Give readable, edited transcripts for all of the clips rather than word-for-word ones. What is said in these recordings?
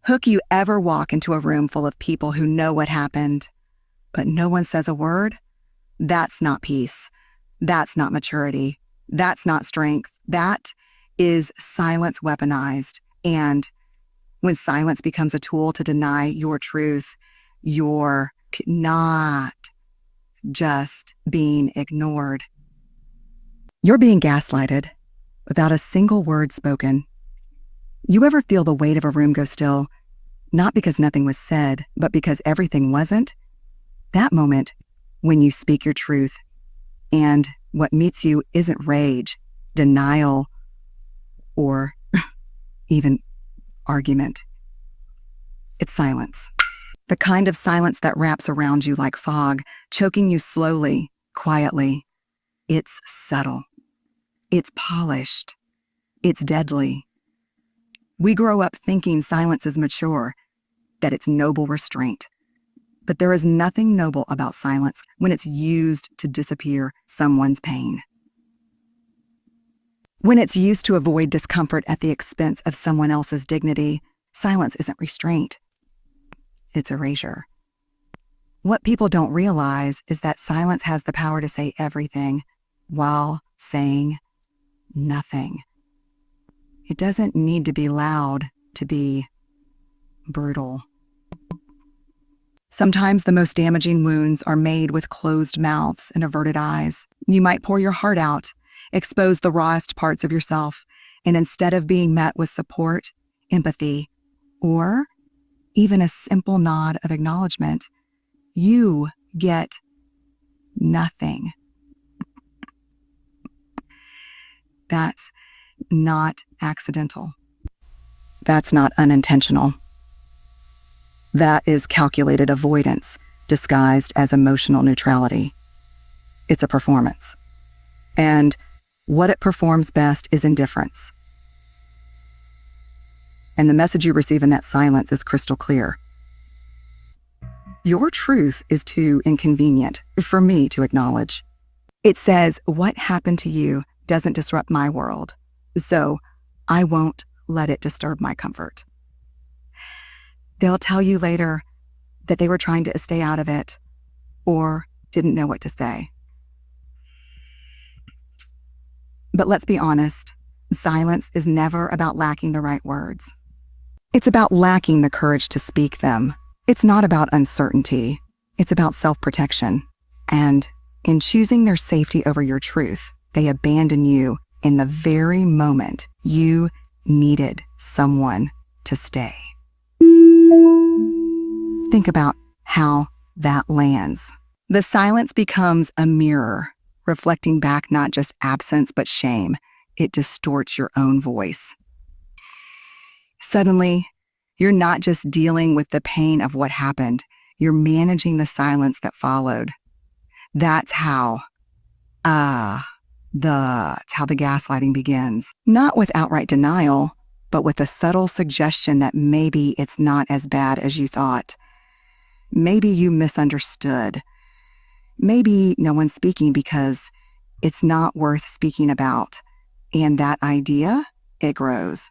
Hook, you ever walk into a room full of people who know what happened, but no one says a word? That's not peace. That's not maturity. That's not strength. That is silence weaponized. And when silence becomes a tool to deny your truth, you're not just being ignored. You're being gaslighted without a single word spoken. You ever feel the weight of a room go still, not because nothing was said, but because everything wasn't? That moment when you speak your truth and what meets you isn't rage, denial, or even argument. It's silence. The kind of silence that wraps around you like fog, choking you slowly, quietly. It's subtle. It's polished. It's deadly. We grow up thinking silence is mature, that it's noble restraint. But there is nothing noble about silence when it's used to disappear someone's pain. When it's used to avoid discomfort at the expense of someone else's dignity, silence isn't restraint. It's erasure. What people don't realize is that silence has the power to say everything while saying nothing. It doesn't need to be loud to be brutal. Sometimes the most damaging wounds are made with closed mouths and averted eyes. You might pour your heart out, expose the rawest parts of yourself, and instead of being met with support, empathy, or even a simple nod of acknowledgement, you get nothing. That's not accidental. That's not unintentional. That is calculated avoidance disguised as emotional neutrality. It's a performance. And what it performs best is indifference. And the message you receive in that silence is crystal clear. Your truth is too inconvenient for me to acknowledge. It says, what happened to you doesn't disrupt my world, so I won't let it disturb my comfort. They'll tell you later that they were trying to stay out of it or didn't know what to say. But let's be honest, silence is never about lacking the right words. It's about lacking the courage to speak them. It's not about uncertainty. It's about self-protection. And in choosing their safety over your truth, they abandon you in the very moment you needed someone to stay. Think about how that lands. The silence becomes a mirror, reflecting back not just absence but shame. It distorts your own voice. Suddenly, you're not just dealing with the pain of what happened, you're managing the silence that followed. That's how the gaslighting begins. Not with outright denial, but with a subtle suggestion that maybe it's not as bad as you thought. Maybe you misunderstood. Maybe no one's speaking because it's not worth speaking about. And that idea, it grows.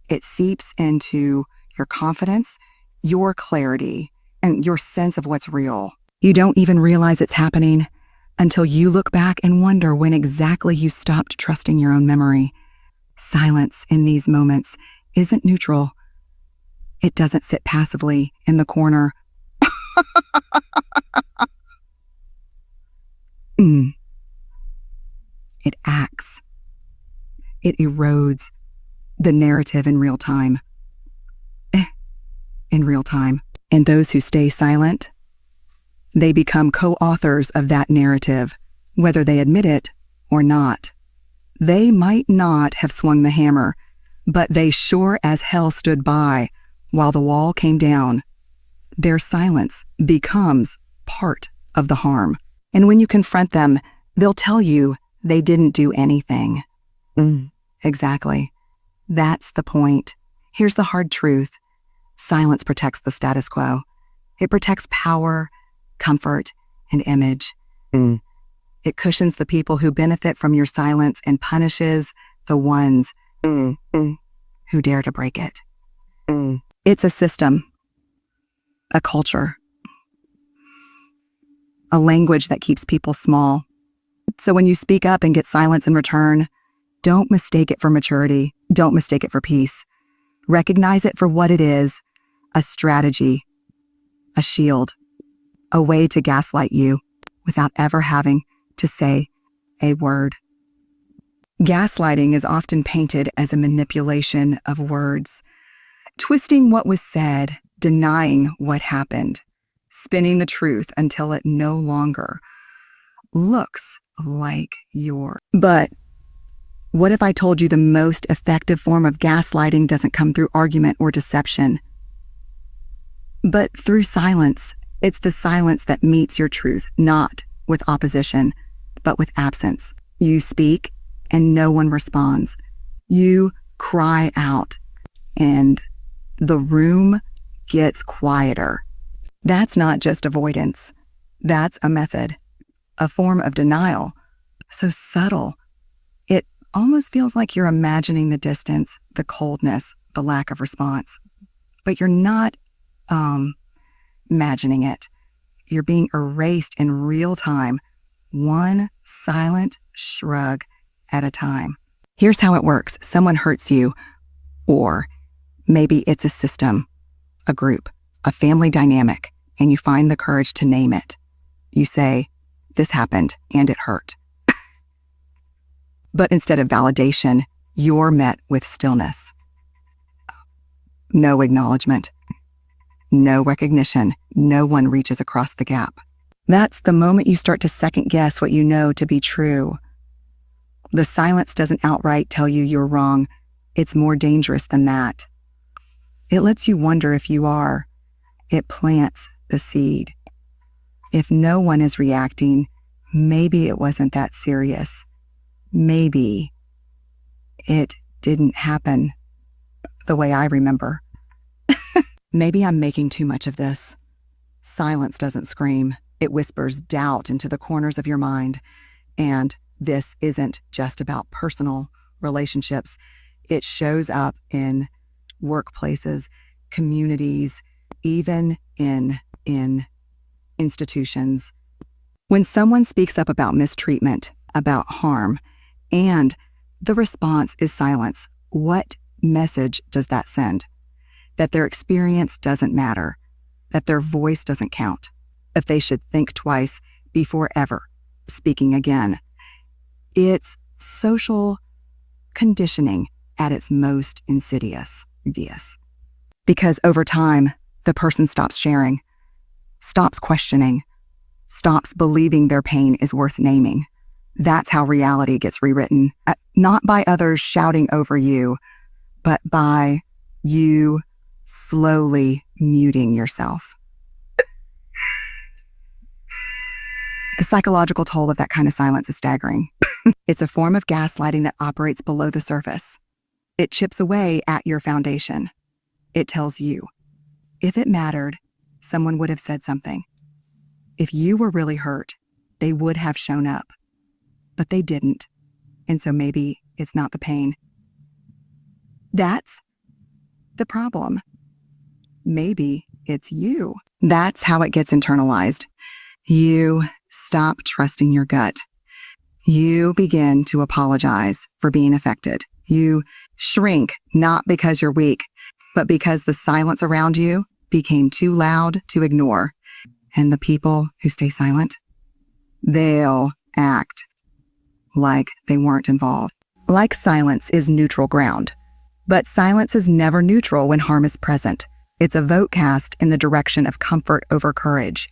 It seeps into your confidence, your clarity, and your sense of what's real. You don't even realize it's happening until you look back and wonder when exactly you stopped trusting your own memory. Silence in these moments isn't neutral. It doesn't sit passively in the corner. It acts. It erodes the narrative in real time. In real time. And those who stay silent, they become co-authors of that narrative, whether they admit it or not. They might not have swung the hammer, but they sure as hell stood by while the wall came down. Their silence becomes part of the harm. And when you confront them, they'll tell you they didn't do anything. Exactly. That's the point. Here's the hard truth. Silence protects the status quo. It protects power, comfort, and image. It cushions the people who benefit from your silence and punishes the ones who dare to break it. It's a system, a culture, a language that keeps people small. So when you speak up and get silence in return, don't mistake it for maturity. Don't mistake it for peace. Recognize it for what it is, a strategy, a shield, a way to gaslight you without ever having to say a word. Gaslighting is often painted as a manipulation of words, twisting what was said, denying what happened, spinning the truth until it no longer looks like yours. But what if I told you the most effective form of gaslighting doesn't come through argument or deception, but through silence? It's the silence that meets your truth, not with opposition, but with absence. You speak and no one responds. You cry out and the room gets quieter. That's not just avoidance. That's a method, a form of denial, so subtle. It almost feels like you're imagining the distance, the coldness, the lack of response. But you're not imagining it. You're being erased in real time, one silent shrug at a time. Here's how it works. Someone hurts you, or maybe it's a system, a group, a family dynamic, and you find the courage to name it. You say, "This happened and it hurt." But instead of validation, you're met with stillness. No acknowledgement, no recognition, no one reaches across the gap. That's the moment you start to second guess what you know to be true. The silence doesn't outright tell you you're wrong. It's more dangerous than that. It lets you wonder if you are. It plants the seed. If no one is reacting, maybe it wasn't that serious. Maybe it didn't happen the way I remember. Maybe I'm making too much of this. Silence doesn't scream. It whispers doubt into the corners of your mind. And this isn't just about personal relationships. It shows up in workplaces, communities, even in institutions. When someone speaks up about mistreatment, about harm, and the response is silence, what message does that send? That their experience doesn't matter, that their voice doesn't count, that they should think twice before ever speaking again. It's social conditioning at its most insidious. Because over time, the person stops sharing, stops questioning, stops believing their pain is worth naming. That's how reality gets rewritten, not by others shouting over you, but by you slowly muting yourself. The psychological toll of that kind of silence is staggering. It's a form of gaslighting that operates below the surface. It chips away at your foundation. It tells you, if it mattered, someone would have said something. If you were really hurt, they would have shown up. But they didn't. And so maybe it's not the pain. That's the problem. Maybe it's you. That's how it gets internalized. You stop trusting your gut. You begin to apologize for being affected. You shrink, not because you're weak, but because the silence around you became too loud to ignore. And the people who stay silent, they'll act like they weren't involved. Like silence is neutral ground. But silence is never neutral when harm is present. It's a vote cast in the direction of comfort over courage.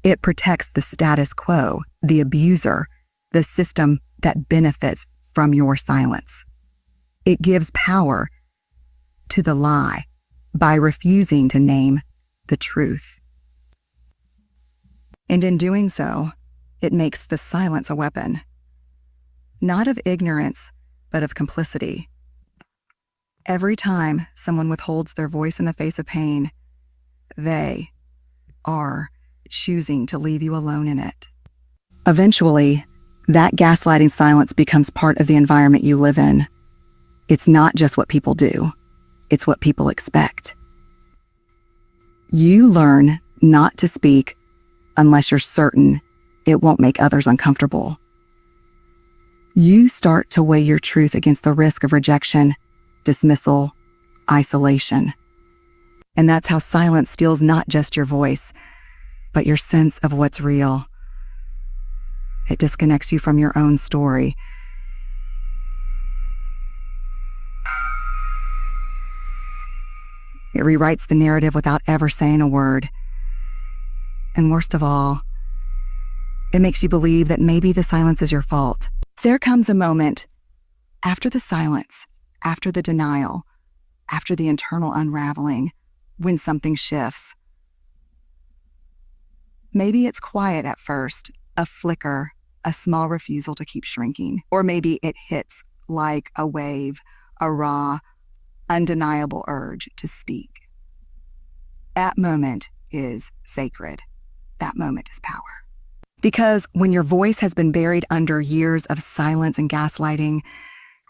It protects the status quo, the abuser, the system that benefits from your silence. It gives power to the lie by refusing to name the truth. And in doing so, it makes the silence a weapon, not of ignorance, but of complicity. Every time someone withholds their voice in the face of pain, they are choosing to leave you alone in it. Eventually, that gaslighting silence becomes part of the environment you live in. It's not just what people do, it's what people expect. You learn not to speak unless you're certain it won't make others uncomfortable. You start to weigh your truth against the risk of rejection, dismissal, isolation. And that's how silence steals not just your voice, but your sense of what's real. It disconnects you from your own story. It rewrites the narrative without ever saying a word. And worst of all, it makes you believe that maybe the silence is your fault. There comes a moment after the silence, after the denial, after the internal unraveling, when something shifts. Maybe it's quiet at first, a flicker, a small refusal to keep shrinking. Or maybe it hits like a wave, a raw, undeniable urge to speak. That moment is sacred. That moment is power. Because when your voice has been buried under years of silence and gaslighting,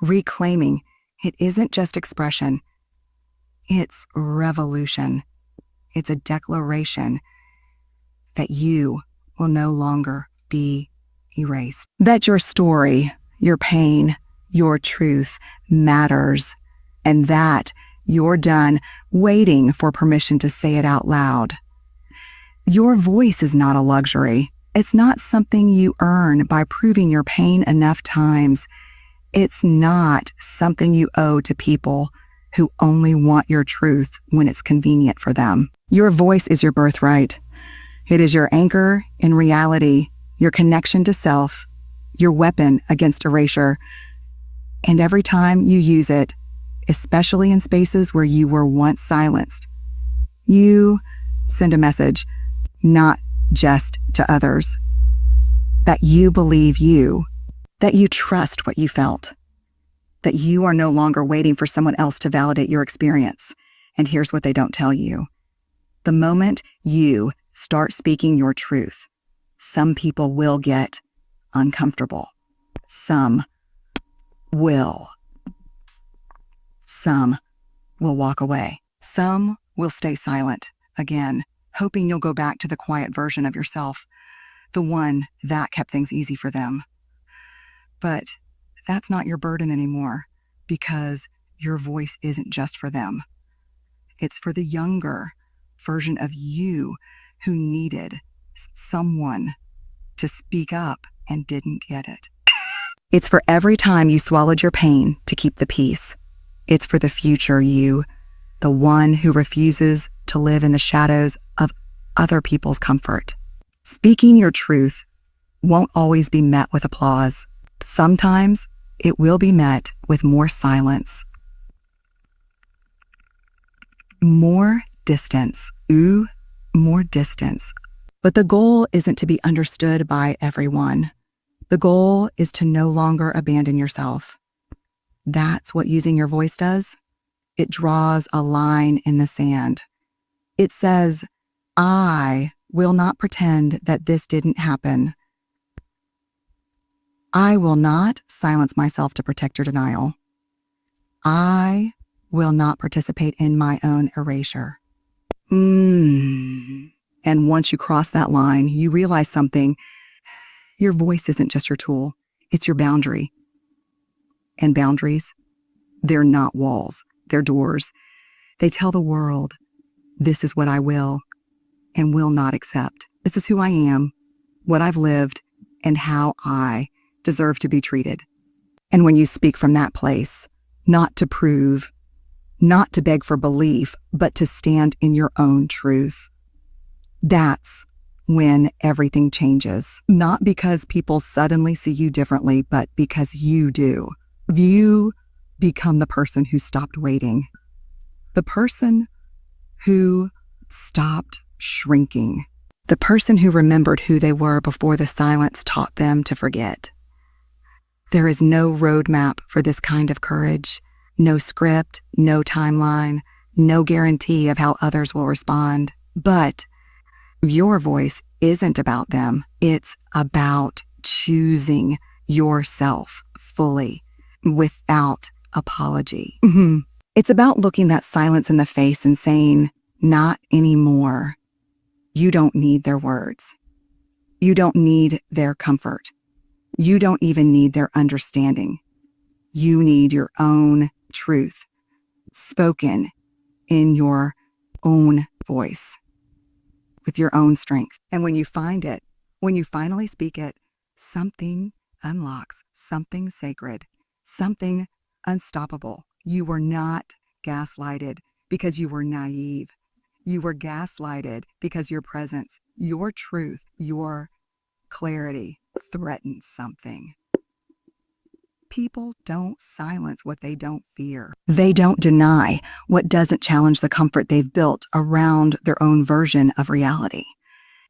reclaiming it isn't just expression. It's revolution. It's a declaration that you will no longer be erased. That your story, your pain, your truth matters, and that you're done waiting for permission to say it out loud. Your voice is not a luxury. It's not something you earn by proving your pain enough times. It's not something you owe to people who only want your truth when it's convenient for them. Your voice is your birthright. It is your anchor in reality, your connection to self, your weapon against erasure. And every time you use it, especially in spaces where you were once silenced, you send a message, not just to others, that you believe you, that you trust what you felt, that you are no longer waiting for someone else to validate your experience. And here's what they don't tell you. The moment you start speaking your truth, some people will get uncomfortable. Some will. Some will walk away. Some will stay silent again, hoping you'll go back to the quiet version of yourself, the one that kept things easy for them. But that's not your burden anymore, because your voice isn't just for them. It's for the younger version of you who needed someone to speak up and didn't get it. It's for every time you swallowed your pain to keep the peace. It's for the future you, the one who refuses to live in the shadows of other people's comfort. Speaking your truth won't always be met with applause. Sometimes it will be met with more silence. More distance. Ooh, more distance. But the goal isn't to be understood by everyone. The goal is to no longer abandon yourself. That's what using your voice does. It draws a line in the sand. It says, I will not pretend that this didn't happen. I will not silence myself to protect your denial. I will not participate in my own erasure. And once you cross that line, you realize something. Your voice isn't just your tool, it's your boundary. And boundaries, they're not walls, they're doors. They tell the world, this is what I will and will not accept. This is who I am, what I've lived, and how I deserve to be treated. And when you speak from that place, not to prove, not to beg for belief, but to stand in your own truth, that's when everything changes. Not because people suddenly see you differently, but because you do. You become the person who stopped waiting. The person who stopped shrinking. The person who remembered who they were before the silence taught them to forget. There is no roadmap for this kind of courage. No script, no timeline, no guarantee of how others will respond. But your voice isn't about them. It's about choosing yourself fully, without apology. It's about looking that silence in the face and saying, Not anymore. You don't need their words. You don't need their comfort. You don't even need their understanding. You need your own truth, spoken in your own voice, with your own strength. And when you find it, when you finally speak it, something unlocks, something sacred, something unstoppable. You were not gaslighted because you were naive. You were gaslighted because your presence, your truth, your clarity threatens something. People don't silence what they don't fear. They don't deny what doesn't challenge the comfort they've built around their own version of reality.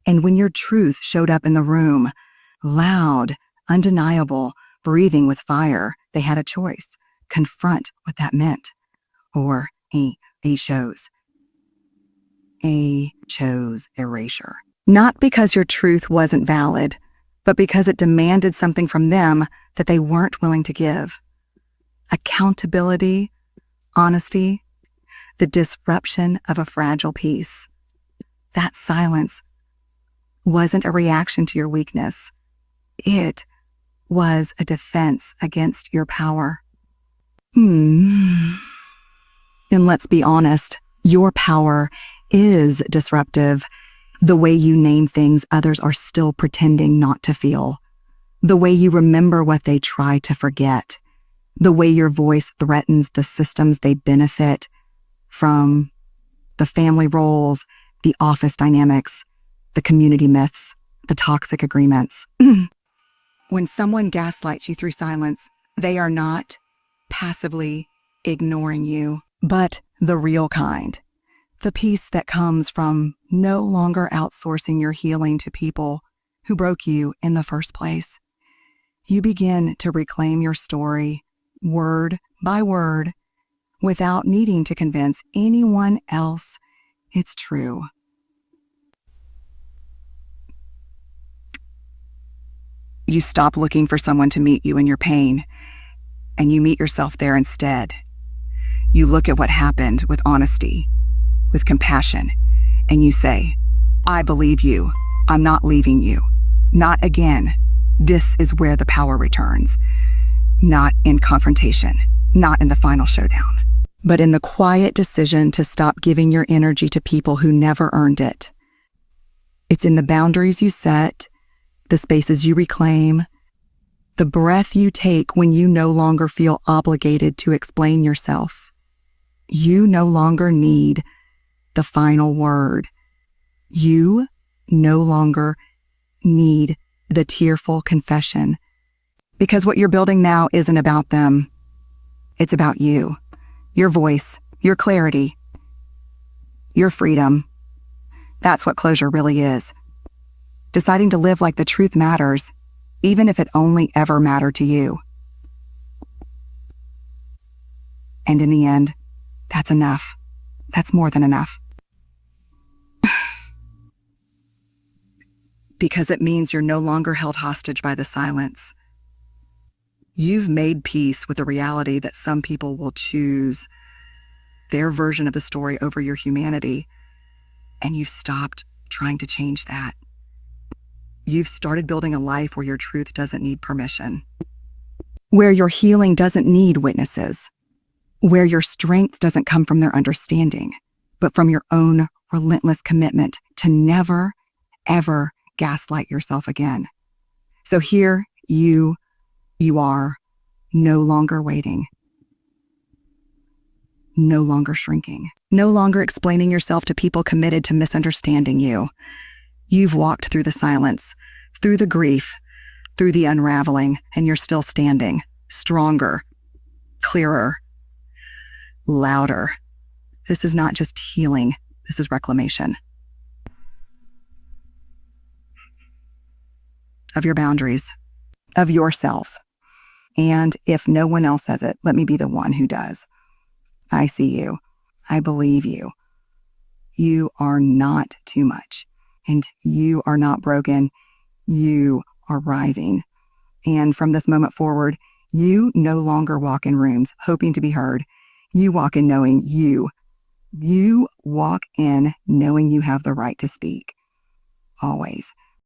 And when your truth showed up in the room, loud, undeniable, breathing with fire, they had a choice. Confront what that meant. Or A chose erasure. Not because your truth wasn't valid, but because it demanded something from them that they weren't willing to give. Accountability, honesty, the disruption of a fragile peace. That silence wasn't a reaction to your weakness. It was a defense against your power. And let's be honest, your power is disruptive. The way you name things others are still pretending not to feel. The way you remember what they try to forget. The way your voice threatens the systems they benefit from. The family roles, the office dynamics, the community myths, the toxic agreements. When someone gaslights you through silence, they are not passively ignoring you, but the real kind. The peace that comes from no longer outsourcing your healing to people who broke you in the first place. You begin to reclaim your story, word by word, without needing to convince anyone else it's true. You stop looking for someone to meet you in your pain, and you meet yourself there instead. You look at what happened with honesty, with compassion, and you say, I believe you. I'm not leaving you. Not again. This is where the power returns. Not in confrontation, not in the final showdown, but in the quiet decision to stop giving your energy to people who never earned it. It's in the boundaries you set, the spaces you reclaim, the breath you take when you no longer feel obligated to explain yourself. You no longer need the final word. You no longer need the tearful confession. Because what you're building now isn't about them. It's about you, your voice, your clarity, your freedom. That's what closure really is. Deciding to live like the truth matters, even if it only ever mattered to you. And in the end, that's enough. That's more than enough. Because it means you're no longer held hostage by the silence. You've made peace with the reality that some people will choose their version of the story over your humanity, and you've stopped trying to change that. You've started building a life where your truth doesn't need permission, where your healing doesn't need witnesses, where your strength doesn't come from their understanding, but from your own relentless commitment to never, ever gaslight yourself again. So here you are, no longer waiting, no longer shrinking, no longer explaining yourself to people committed to misunderstanding you. You've walked through the silence, through the grief, through the unraveling, and you're still standing, stronger, clearer, louder. This is not just healing, this is reclamation. Of your boundaries, of yourself. And if no one else says it, let me be the one who does. I see you. I believe you. You are not too much. And you are not broken. You are rising. And from this moment forward, you no longer walk in rooms hoping to be heard. You walk in knowing you You walk in knowing you have the right to speak. Always.